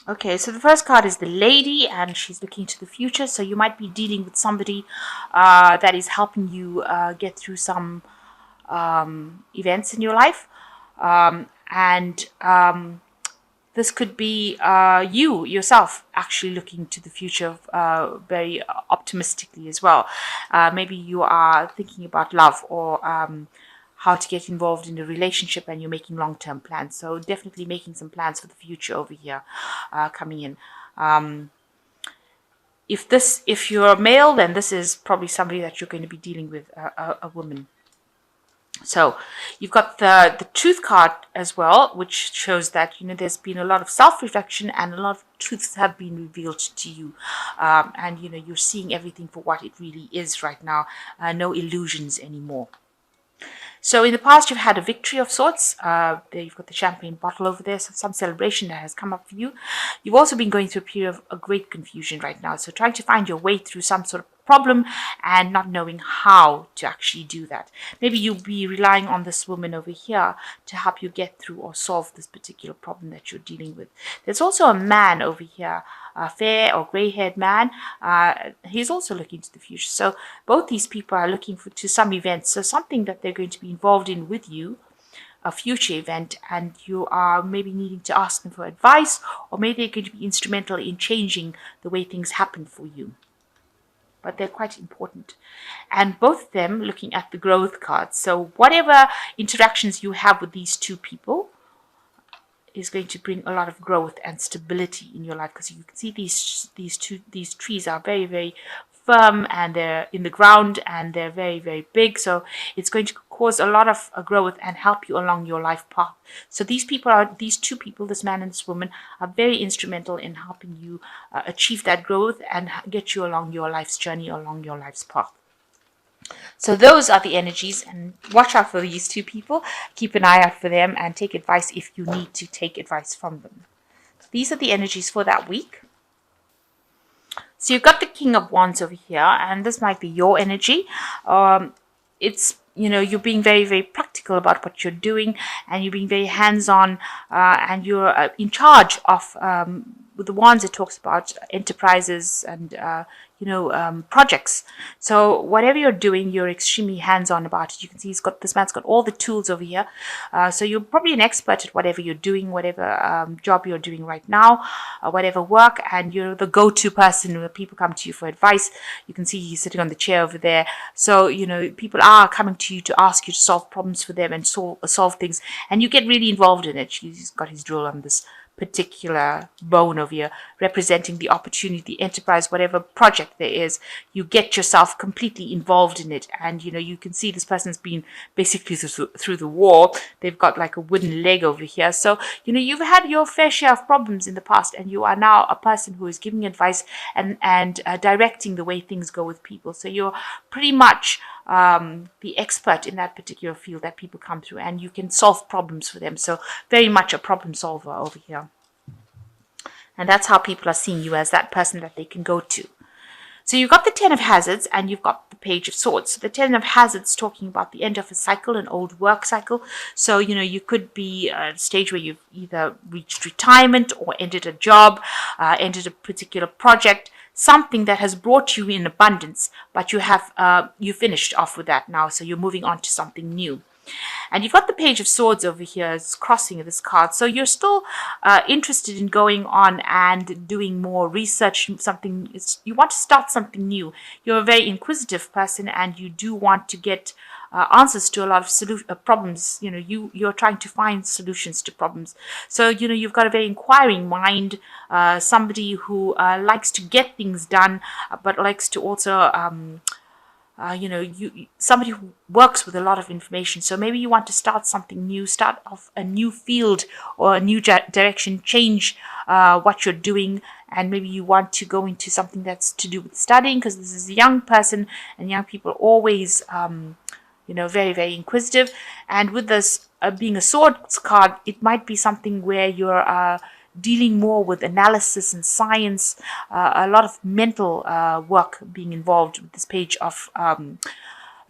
Okay, so the first card is the lady, and she's looking to the future. So you might be dealing with somebody that is helping you get through some events in your life. And this could be you yourself actually looking to the future very optimistically as well. Maybe you are thinking about love or how to get involved in a relationship, and you're making long-term plans. So definitely making some plans for the future over here coming in. Um, if you're a male, then this is probably somebody that you're going to be dealing with, a woman. So you've got the truth card as well, which shows that there's been a lot of self-reflection and a lot of truths have been revealed to you, and you're seeing everything for what it really is right now. No illusions anymore. So in the past, you've had a victory of sorts. There you've got the champagne bottle over there, so some celebration that has come up for you. You've also been going through a period of a great confusion right now, so trying to find your way through some sort of problem and not knowing how to actually do that. Maybe you'll be relying on this woman over here to help you get through or solve this particular problem that you're dealing with. There's also a man over here, a fair or gray-haired man. He's also looking to the future. So both these people are looking to some events, so something that they're going to be involved in with you, a future event, and you are maybe needing to ask them for advice, or maybe they're going to be instrumental in changing the way things happen for you. But they're quite important. And both of them looking at the growth card. So whatever interactions you have with these two people is going to bring a lot of growth and stability in your life, because you can see these trees are very, very firm, and they're in the ground, and they're very, very big. So it's going to cause a lot of growth and help you along your life path. So these two people, this man and this woman, are very instrumental in helping you achieve that growth and get you along your life's journey, along your life's path. So those are the energies, and watch out for these two people. Keep an eye out for them and take advice if you need to take advice from them. So these are the energies for that week. So you've got the King of Wands over here, and this might be your energy. It's you're being very, very practical about what you're doing, and you're being very hands-on, and you're in charge of. With the wands, it talks about enterprises and projects. So whatever you're doing, you're extremely hands-on about it. You can see this man's got all the tools over here. So you're probably an expert at whatever you're doing, whatever job you're doing right now, whatever work, and you're the go-to person when people come to you for advice. You can see he's sitting on the chair over there. So people are coming to you to ask you to solve problems for them and solve things, and you get really involved in it. He's got his drill on this particular bone over here, representing the opportunity, the enterprise, whatever project there is. You get yourself completely involved in it, and you can see this person's been basically through the war. They've got like a wooden leg over here. So you've had your fair share of problems in the past, and you are now a person who is giving advice and directing the way things go with people. So you're pretty much the expert in that particular field that people come through, and you can solve problems for them. So very much a problem solver over here. And that's how people are seeing you, as that person that they can go to. So you've got the Ten of Hazards, and you've got the Page of Swords. So the Ten of Hazards talking about the end of a cycle, an old work cycle. So, you could be at a stage where you've either reached retirement or ended a job, ended a particular project, something that has brought you in abundance, but you finished off with that now. So you're moving on to something new. And you've got the Page of Swords over here, it's crossing this card. So you're still interested in going on and doing more research. You want to start something new. You're a very inquisitive person, and you do want to get answers to a lot of problems. You're trying to find solutions to problems. So you've got a very inquiring mind. Somebody who likes to get things done, but likes to also somebody who works with a lot of information. So maybe you want to start something new, start off a new field or a new direction, change what you're doing, and maybe you want to go into something that's to do with studying, because this is a young person, and young people are always very, very inquisitive. And with this being a swords card, it might be something where you're dealing more with analysis and science, a lot of mental work being involved with this Page of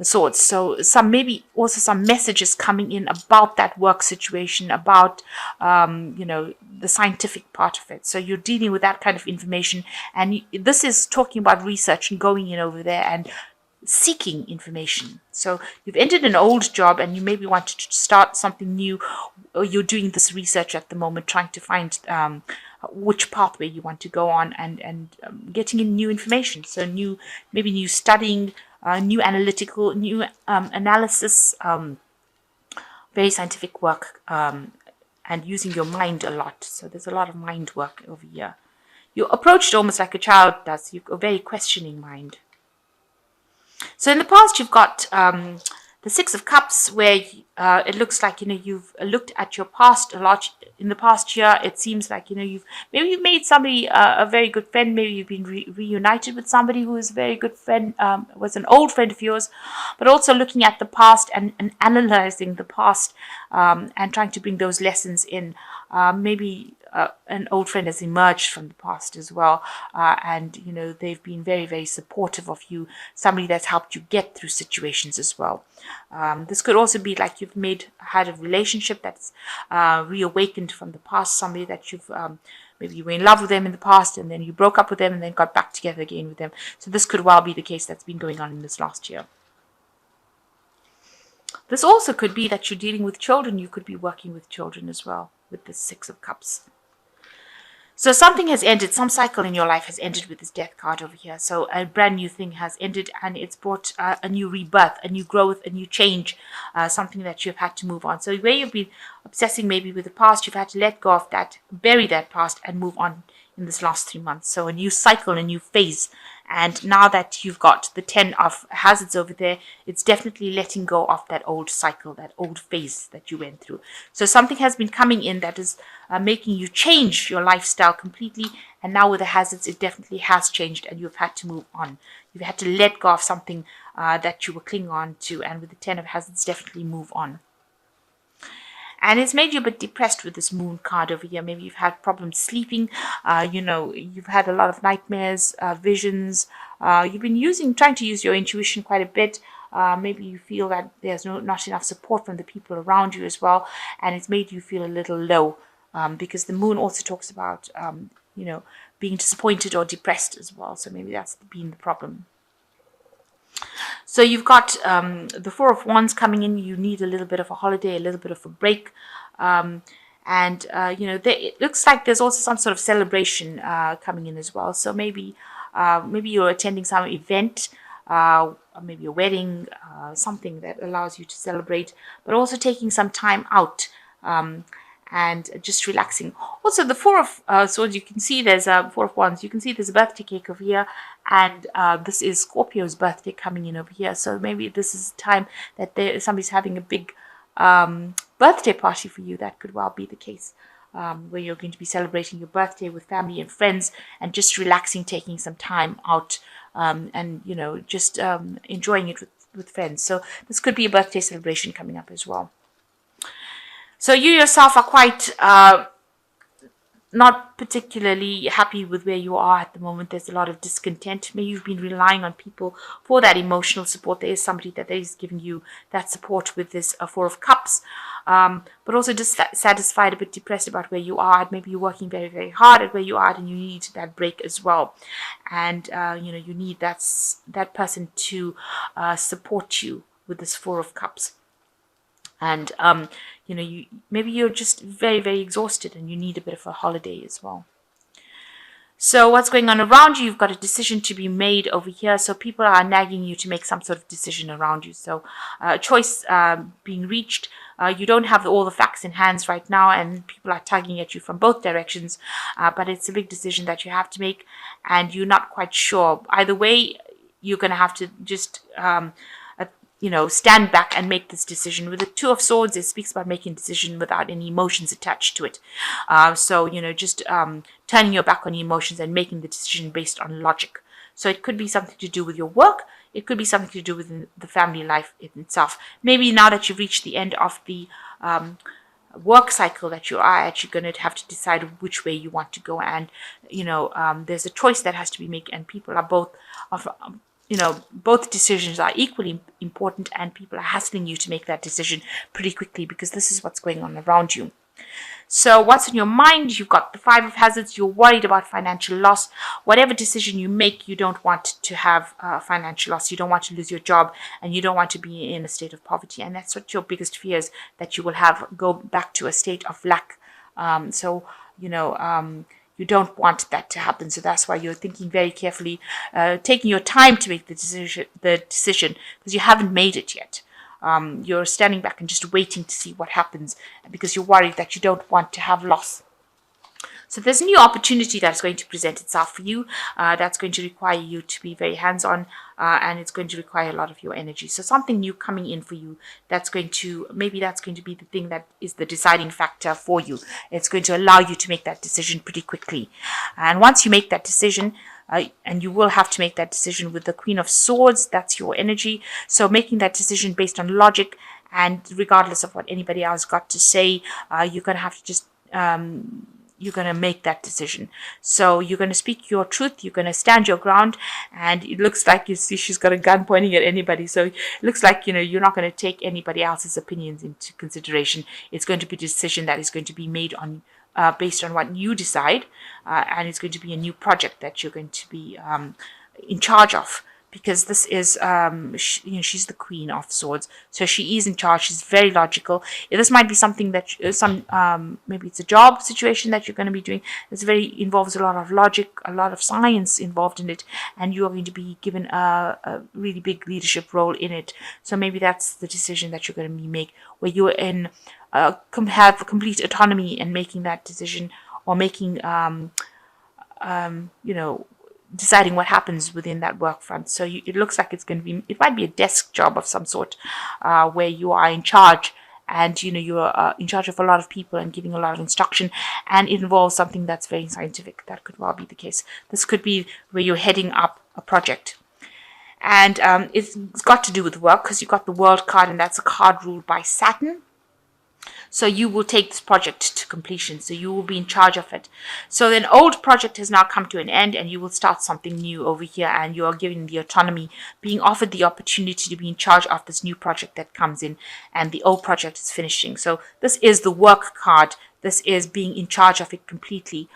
Swords. So maybe also some messages coming in about that work situation, about the scientific part of it. So you're dealing with that kind of information, and this is talking about research and going in over there and seeking information. So you've ended an old job and you maybe want to start something new, or you're doing this research at the moment, trying to find which pathway you want to go on, and getting in new information. So maybe new studying, new analytical, new analysis, very scientific work, and using your mind a lot. So there's a lot of mind work over here. You're approached almost like a child does. You've got a very questioning mind. So in the past, you've got the Six of Cups, where it looks like you've looked at your past a lot. In the past year, it seems like you've made somebody a very good friend. Maybe you've been reunited with somebody who is a very good friend, was an old friend of yours. But also looking at the past and analyzing the past, and trying to bring those lessons in. Maybe an old friend has emerged from the past as well, and they've been very, very supportive of you. Somebody that's helped you get through situations as well. This could also be like you've had a relationship that's reawakened from the past. Somebody that you've maybe you were in love with them in the past, and then you broke up with them, and then got back together again with them. So this could well be the case that's been going on in this last year. This also could be that you're dealing with children. You could be working with children as well with the Six of Cups. So something has ended, some cycle in your life has ended with this Death card over here. So a brand new thing has ended, and it's brought a new rebirth, a new growth, a new change, something that you've had to move on. So where you've been obsessing maybe with the past, you've had to let go of that, bury that past, and move on in this last 3 months. So a new cycle, a new phase. And now that you've got the 10 of hazards over there, it's definitely letting go of that old cycle, that old phase that you went through. So something has been coming in that is making you change your lifestyle completely. And now with the hazards, it definitely has changed, and you've had to move on. You've had to let go of something that you were clinging on to. And with the 10 of hazards, definitely move on. And it's made you a bit depressed with this moon card over here. Maybe you've had problems sleeping. You've had a lot of nightmares, visions. You've been trying to use your intuition quite a bit. Maybe you feel that there's not enough support from the people around you as well. And it's made you feel a little low, because the moon also talks about, being disappointed or depressed as well. So maybe that's been the problem. So you've got the Four of Wands coming in. You need a little bit of a holiday, a little bit of a break. It looks like there's also some sort of celebration coming in as well. So maybe you're attending some event, maybe a wedding, something that allows you to celebrate, but also taking some time out. And just relaxing. Also, the Four of Swords, you can see there's a Four of Wands. You can see there's a birthday cake over here, and this is Scorpio's birthday coming in over here. So maybe this is time that somebody's having a big birthday party for you. That could well be the case, where you're going to be celebrating your birthday with family and friends, and just relaxing, taking some time out, and just enjoying it with friends. So this could be a birthday celebration coming up as well. So you yourself are quite not particularly happy with where you are at the moment. There's a lot of discontent. Maybe you've been relying on people for that emotional support. There is somebody that is giving you that support with this Four of Cups, but also dissatisfied, a bit depressed about where you are. Maybe you're working very, very hard at where you are, and you need that break as well. And you need that person to support you with this Four of Cups. And maybe you're just very, very exhausted, and you need a bit of a holiday as well. So what's going on around you? You've got a decision to be made over here. So people are nagging you to make some sort of decision around you. So a choice being reached. You don't have all the facts in hands right now, and people are tugging at you from both directions. But it's a big decision that you have to make, and you're not quite sure. Either way, you're going to have to just stand back and make this decision. With the Two of Swords, it speaks about making a decision without any emotions attached to it. Just turning your back on the emotions and making the decision based on logic. So it could be something to do with your work. It could be something to do with the family life itself. Maybe now that you've reached the end of the work cycle that you are at, you're going to have to decide which way you want to go. And, there's a choice that has to be made, and people are both both decisions are equally important, and people are hassling you to make that decision pretty quickly because this is what's going on around you. So what's in your mind? You've got the Five of Hazards. You're worried about financial loss. Whatever decision you make, you don't want to have financial loss. You don't want to lose your job, and you don't want to be in a state of poverty. And that's what your biggest fear is, that you will go back to a state of lack. You don't want that to happen. So that's why you're thinking very carefully, taking your time to make the decision because you haven't made it yet. You're standing back and just waiting to see what happens because you're worried that you don't want to have loss. So there's a new opportunity that's going to present itself for you. That's going to require you to be very hands-on, and it's going to require a lot of your energy. So something new coming in for you, maybe that's going to be the thing that is the deciding factor for you. It's going to allow you to make that decision pretty quickly. And once you make that decision, and you will have to make that decision with the Queen of Swords, that's your energy. So making that decision based on logic, and regardless of what anybody else got to say, you're going to have to just you're going to make that decision. So you're going to speak your truth. You're going to stand your ground. And it looks like, you see, she's got a gun pointing at anybody. So it looks like, you're not going to take anybody else's opinions into consideration. It's going to be a decision that is going to be made on based on what you decide. And it's going to be a new project that you're going to be in charge of. Because this is, she's the Queen of Swords, so she is in charge. She's very logical. This might be something that maybe it's a job situation that you're going to be doing. This involves a lot of logic, a lot of science involved in it, and you are going to be given a really big leadership role in it. So maybe that's the decision that you're going to make, where you're have complete autonomy in making that decision, or making deciding what happens within that work front. So it looks like it might be a desk job of some sort, where you are in charge, and you're in charge of a lot of people and giving a lot of instruction, and it involves something that's very scientific. That could well be the case. This could be where you're heading up a project, and it's got to do with work because you got the World card, and that's a card ruled by Saturn. So you will take this project to completion. So you will be in charge of it. So an old project has now come to an end, and you will start something new over here, and you are given the autonomy, being offered the opportunity to be in charge of this new project that comes in, and the old project is finishing. So this is the work card. This is being in charge of it completely,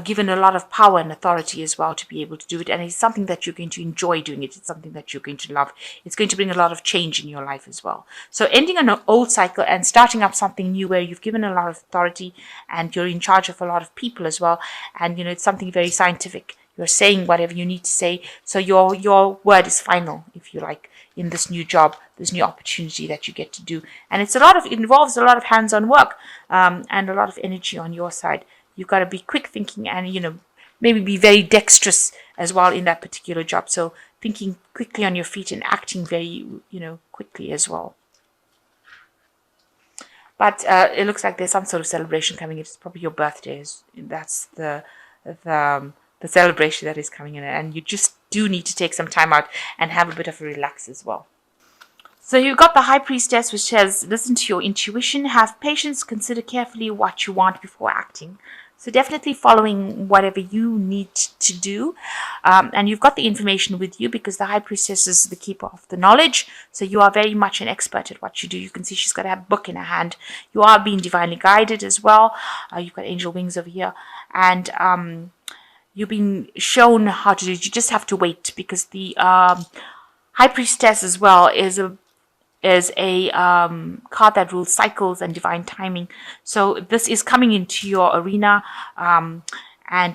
given a lot of power and authority as well to be able to do it. And it's something that you're going to enjoy doing it. It's something that you're going to love. It's going to bring a lot of change in your life as well. So ending an old cycle and starting up something new where you've given a lot of authority and you're in charge of a lot of people as well. And, it's something very scientific. You're saying whatever you need to say. So your word is final, if you like, in this new job, this new opportunity that you get to do. And it involves a lot of hands-on work, and a lot of energy on your side. You've got to be quick thinking and, maybe be very dexterous as well in that particular job. So thinking quickly on your feet and acting very, quickly as well. But it looks like there's some sort of celebration coming in. It's probably your birthday. That's the celebration that is coming in. And you just do need to take some time out and have a bit of a relax as well. So you've got the High Priestess, which says, listen to your intuition, have patience, consider carefully what you want before acting. So definitely following whatever you need to do. And you've got the information with you because the High Priestess is the keeper of the knowledge. So you are very much an expert at what you do. You can see she's got a book in her hand. You are being divinely guided as well. You've got angel wings over here. And you've been shown how to do it. You just have to wait because the High Priestess as well is a card that rules cycles and divine timing. So this is coming into your arena, and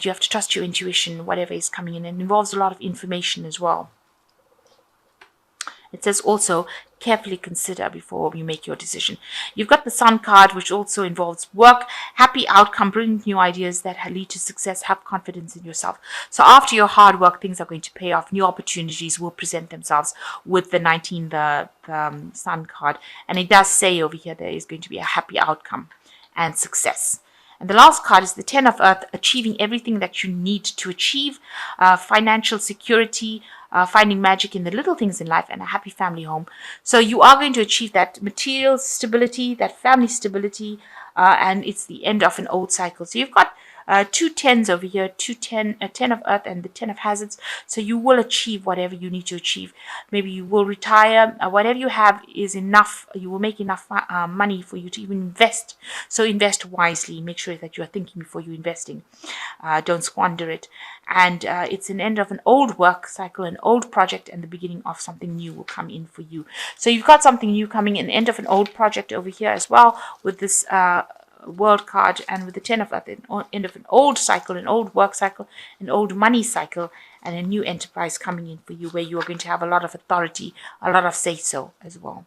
you have to trust your intuition, whatever is coming in. It involves a lot of information as well. It says also, carefully consider before you make your decision. You've got the Sun card, which also involves work, happy outcome, brilliant new ideas that lead to success, have confidence in yourself. So after your hard work, things are going to pay off. New opportunities will present themselves with the 19, the Sun card. And it does say over here there is going to be a happy outcome and success. And the last card is the Ten of Earth, achieving everything that you need to achieve, financial security, finding magic in the little things in life, and a happy family home. So you are going to achieve that material stability, that family stability, and it's the end of an old cycle. So you've got two tens over here, a 10 of earth and the 10 of hazards. So you will achieve whatever you need to achieve. Maybe you will retire. Whatever you have is enough. You will make enough money for you to even invest. So invest wisely. Make sure that you are thinking before you're investing. Don't squander it. And it's an end of an old work cycle, an old project, and the beginning of something new will come in for you. So you've got something new coming, an end of an old project over here as well with this world card, and with the 10 of earth, end of an old cycle, an old work cycle, an old money cycle, and a new enterprise coming in for you where you are going to have a lot of authority, a lot of say so as well.